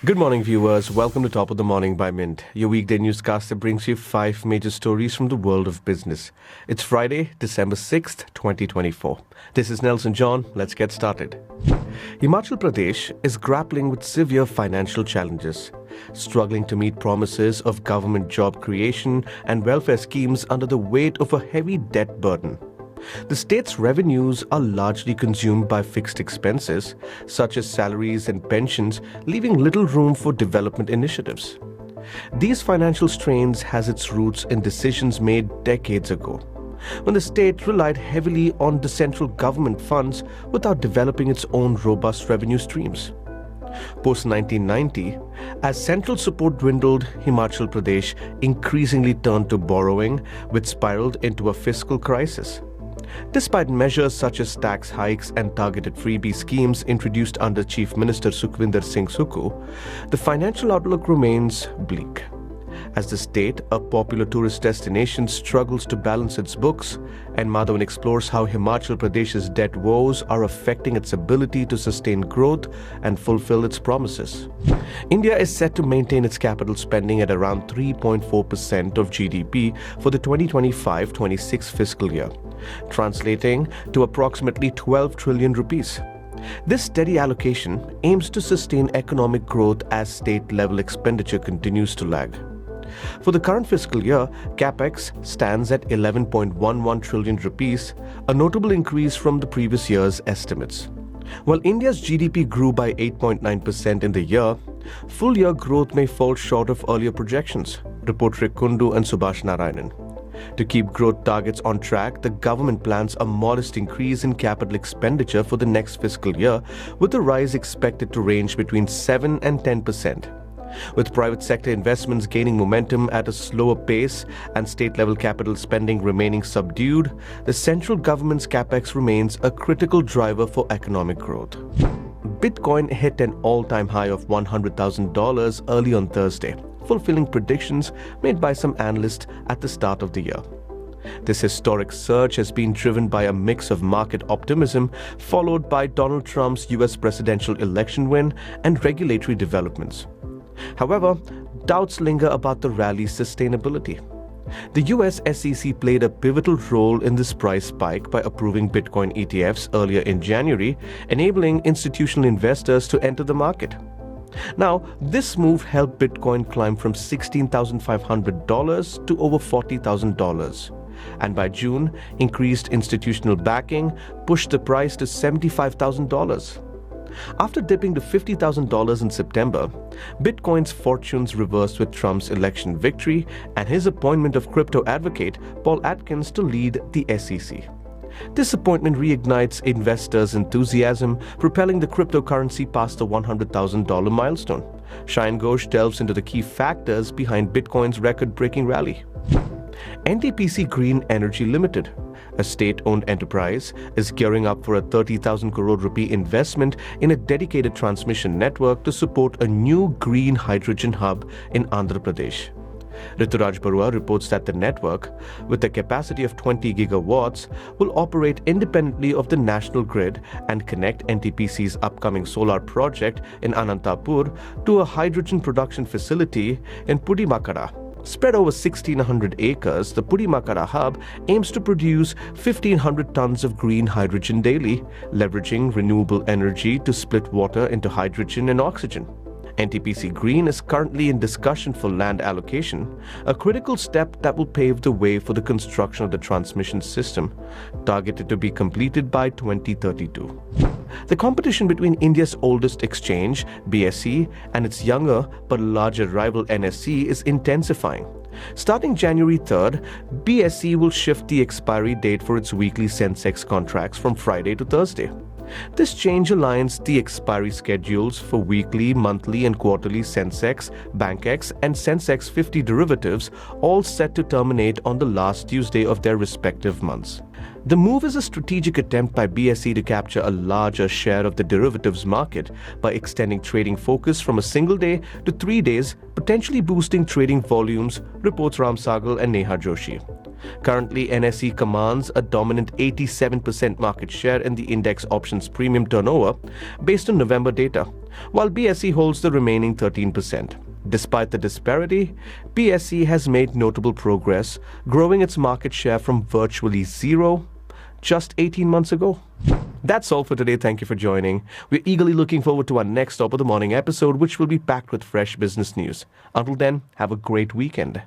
Good morning, viewers. Welcome to Top of the Morning by Mint, your weekday newscast that brings you 5 major stories from the world of business. It's Friday, December 6th, 2024. This is Nelson John. Let's get started. Himachal Pradesh is grappling with severe financial challenges, struggling to meet promises of government job creation and welfare schemes under the weight of a heavy debt burden. The state's revenues are largely consumed by fixed expenses, such as salaries and pensions, leaving little room for development initiatives. These financial strains has its roots in decisions made decades ago, when the state relied heavily on the central government funds without developing its own robust revenue streams. Post-1990, as central support dwindled, Himachal Pradesh increasingly turned to borrowing, which spiraled into a fiscal crisis. Despite measures such as tax hikes and targeted freebie schemes introduced under Chief Minister Sukhwinder Singh Sukhu, the financial outlook remains bleak. As the state, a popular tourist destination, struggles to balance its books, and Madhavan explores how Himachal Pradesh's debt woes are affecting its ability to sustain growth and fulfill its promises. India is set to maintain its capital spending at around 3.4% of GDP for the 2025-26 fiscal year, translating to approximately 12 trillion rupees. This steady allocation aims to sustain economic growth as state-level expenditure continues to lag. For the current fiscal year, Capex stands at 11.11 trillion rupees, a notable increase from the previous year's estimates. While India's GDP grew by 8.9% in the year, full-year growth may fall short of earlier projections, report Rick Kundu and Subhash Narayanan. To keep growth targets on track, the government plans a modest increase in capital expenditure for the next fiscal year, with the rise expected to range between 7 and 10%. With private sector investments gaining momentum at a slower pace and state-level capital spending remaining subdued, the central government's capex remains a critical driver for economic growth. Bitcoin hit an all-time high of $100,000 early on Thursday, fulfilling predictions made by some analysts at the start of the year. This historic surge has been driven by a mix of market optimism, followed by Donald Trump's US presidential election win and regulatory developments. However, doubts linger about the rally's sustainability. The US SEC played a pivotal role in this price spike by approving Bitcoin ETFs earlier in January, enabling institutional investors to enter the market. Now, this move helped Bitcoin climb from $16,500 to over $40,000, and by June, increased institutional backing pushed the price to $75,000. After dipping to $50,000 in September, Bitcoin's fortunes reversed with Trump's election victory and his appointment of crypto advocate Paul Atkins to lead the SEC. This appointment reignites investors' enthusiasm, propelling the cryptocurrency past the $100,000 milestone. Shayan Ghosh delves into the key factors behind Bitcoin's record-breaking rally. NTPC Green Energy Limited, a state-owned enterprise, is gearing up for a 30,000 crore rupee investment in a dedicated transmission network to support a new green hydrogen hub in Andhra Pradesh. Rituraj Barua reports that the network, with a capacity of 20 gigawatts, will operate independently of the national grid and connect NTPC's upcoming solar project in Anantapur to a hydrogen production facility in Pudimakara. Spread over 1,600 acres, the Pudimakara hub aims to produce 1,500 tons of green hydrogen daily, leveraging renewable energy to split water into hydrogen and oxygen. NTPC Green is currently in discussion for land allocation, a critical step that will pave the way for the construction of the transmission system, targeted to be completed by 2032. The competition between India's oldest exchange, BSE, and its younger but larger rival NSE is intensifying. Starting January 3rd, BSE will shift the expiry date for its weekly Sensex contracts from Friday to Thursday. This change aligns the expiry schedules for weekly, monthly, and quarterly Sensex, BankX, and Sensex 50 derivatives, all set to terminate on the last Tuesday of their respective months. The move is a strategic attempt by BSE to capture a larger share of the derivatives market by extending trading focus from a single day to 3 days, potentially boosting trading volumes, reports Ram Sagal and Neha Joshi. Currently, NSE commands a dominant 87% market share in the index options premium turnover based on November data, while BSE holds the remaining 13%. Despite the disparity, BSE has made notable progress, growing its market share from virtually zero just 18 months ago. That's all for today. Thank you for joining. We're eagerly looking forward to our next Top of the Morning episode, which will be packed with fresh business news. Until then, have a great weekend.